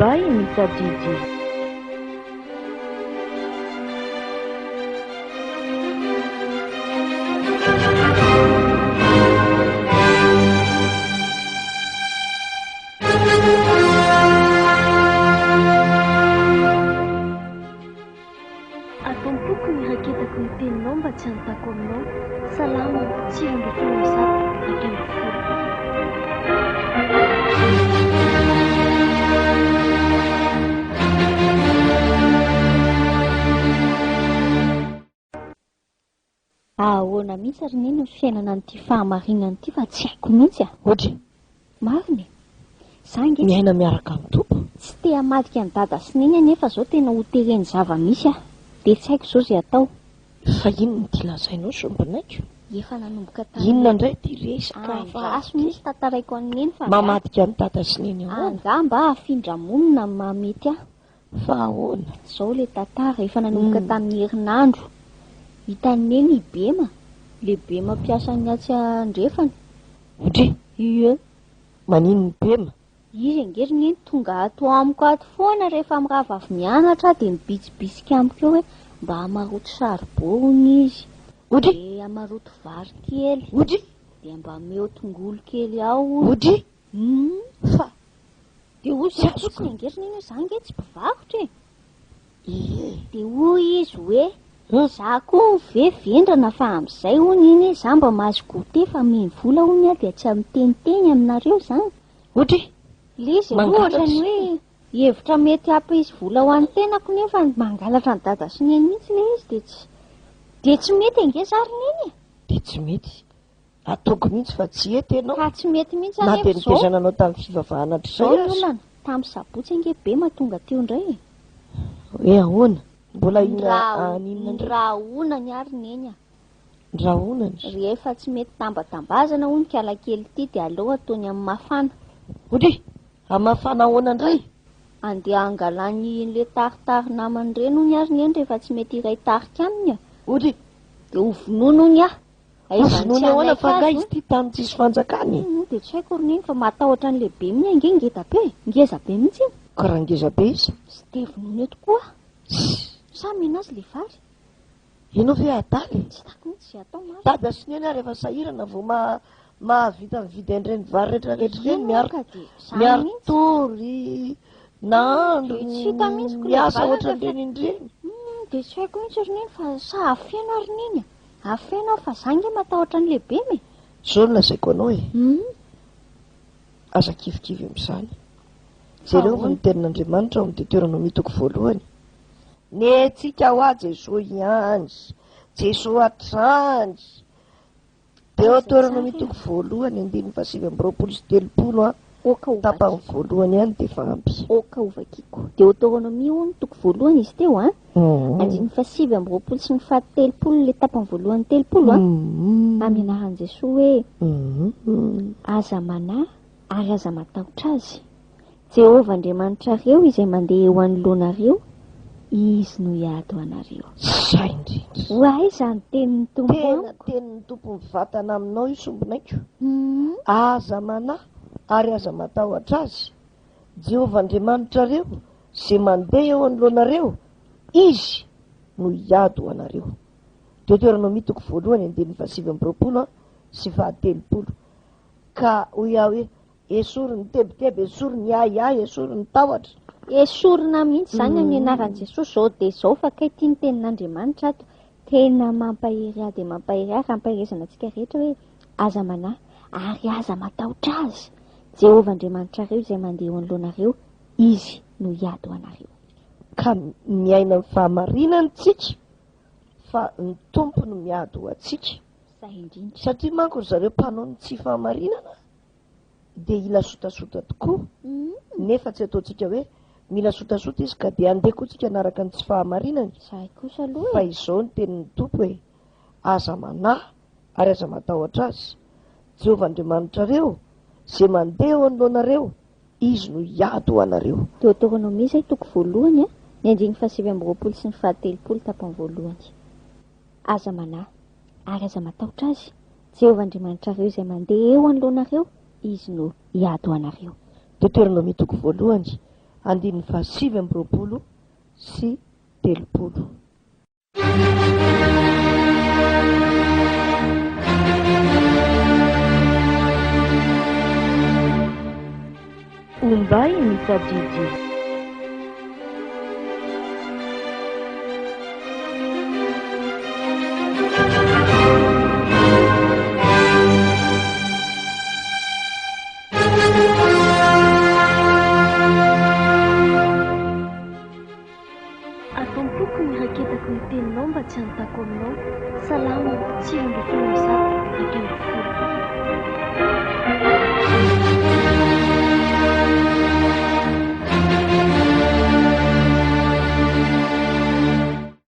divai mitajiji. Atompoko ny raketako ny teninao mba tsy hanontako aminao. Salama, tsy androtra misato raketako folo. Ahoana mihitsy ary neny ny fiainana n'ity fahamarinana ity fa tsy haiko mihitsy a. Ohatry Marina zange miaina miaraka amin'ny tompo. tsy te hamadika ny dada sy neny anefa zao tena ho tereny zava-misy a. De tsy haiko zao zay atao. Fa inona ty lazainao sombinaiko? Efa nanomboka Inona indray ty resaka gaso misy tantaraiko an'neny fa mamadika ny dada sy neny ahoana? angamba afindra monina mamety a. Fa ahoana? Zao le tantara efa nanomboka tamin'ny herinandro. Hitaneny i Bema, le Bema mpiasa ny atsy andrefany. Ohatry Ie, manino ny Bema? izy angeriny tonga ato amiko ato foana rehefa mirava avy mianatra de nibitsibitsika amiko eo hoe mba hamaroto saribony izy. Ohatry De hamaroto vary kely. ohatry De mba meo tongolo kely ao. ohatry fa De hoy Tsy zay azoko. fotsiny angeriny iny hoe zange tsy mpivarotra e. ie De hoy izy hoe za koa vevendrana fa am'izay hony iny za mba mahazo gote fa meny vola hony a de tsy amiteniteny aminareo zany. ohatry Le izy Mangalatra. ohatra ny hoe hevitra mety ampy izy vola ho an'ny tenako nefa mangalatra ny dada sy neny mihitsy le izy de tsy mety ange zary neny e. de tsy mety ataoko mihitsy fa tsy ety ianao Ka tsy mety mihitsy na de anefa zao. nitezana anao tamin'ny fivavahana Zao trizay ny azy olana tamin'ny sabotsy ange be mahatonga teo indray e. hoe ahoana mbola ina aninona ndray Ndrahonany ary neny a. ndrahonany Rehefa tsy mety tambatambazana hoy ny kialakely ity de aleo ataony amin'ny mafana. ohatry amafana ahoana indray Andeha angalany le taritary namany reny hoy ary neny rehefa tsy mety iray tarika aminy a. ohatry De ho vonono hoy a. vonony ahoana fa nga izy ty tany tsisy fanjakany De tsy haiko ry neny fa matahotra an'le be miny ange ngeza be. Ngeza be mihitsy iny. karangeza be izy Sy de vonono eto koa. Sa mena azy le vary. ianao ve adaly Tsy tako mihitsy zay atao marina. dada sy neny rehefa sahirana vao mahavita mividy an'ireny vary rehetrarehetra reny miaritory nandro De tsy hita mihitsy ko le miasa vary ohatran'ireny indreny De tsy haiko mihitsy ry neny fa sa afeno ary neny a. Afeno fa zange matahotra an'le be me. zao no lazaiko anao e aza kivikivy amin'izany jereo fa ny tenin'Andriamanitra ao amin'ny toeranao mitoko voalohany netsika ho a Jesosy ihany Jesosy atrandy de ao toeranao mitoko voalohany andiny fasivy amby roapolo sy telopolo a Oka tapany voalohany ihany de fa ampy Oka ovakiko. De autonomie hono toko voalohany izy teo a. Andiny fasivy amby roapolo sy ny fahatelopolo le tapany voalohany telopolo a. Amin'ny anaran'i Jesosy hoe aza manahy ary aza matahotra azy. Jehovah Andriamanitrareo izay mandeha eo anoloanareo, izy no hiady ho anareo. zay indrindra Hoay izany tenin'ny tompo tena amiko. tenin'ny tompo mivatana aminao io sombinaiko aza manahy ary aza matahotra azy Jehovah Andriamanitrareo zay mandeha eo anoloanareo izy no hiady ho anareo de toeranao mitoko voalohany andiny fasivy amby roapolo sy fahatelopolo ka hoy aho hoe esory ny tebiteby esory ny ahiahy esory ny tahotra Esorina mihitsy zany amin'ny anaran'i Jesosy zao de zao fa kay tia ny tenin'Andriamanitra ato. Tena mampahery ahy de mampahery ahy raha ampaherezana antsika rehetra hoe aza manahy ary aza matahotra azy Jehovah Andriamanitrareo izay mandeha eo anoloanareo, izy no hiady ho anareo. ka miaina amin'ny fahamarinana tsika fa ny tompo no miady ho atsika Zay indrindra. satria manko ry zareo mpanao ny tsy fahamarinana de ila sotasota tokoa nefa tsy ataontsika hoe mila sotasota izy ka de andeha koa tsika anaraka ny tsy fahamarinana Zay kosa fa aloha. izao ny tenin'ny tompo hoe aza manahy ary aza matahotra azy Jehovah Andriamanitrareo zay mandeha eo anoloanareo izy no hiady ho anareo De autonomie zay toko voalohany a. Ny andiny fasivy amby roapolo sy ny fahatelopolo tapany voalohany. Aza manahy ary aza matahotra azy Jehovah Andriamanitrareo izay mandeha eo anoloanareo, izy no hiady ho anareo. de toeranao mitoko voalohany 9 sy 30. Ombay mitadidy. Ataompoko ny raketako ny teninao mba tsy hanontako aminao. Salama, 9 ambin'ny folo.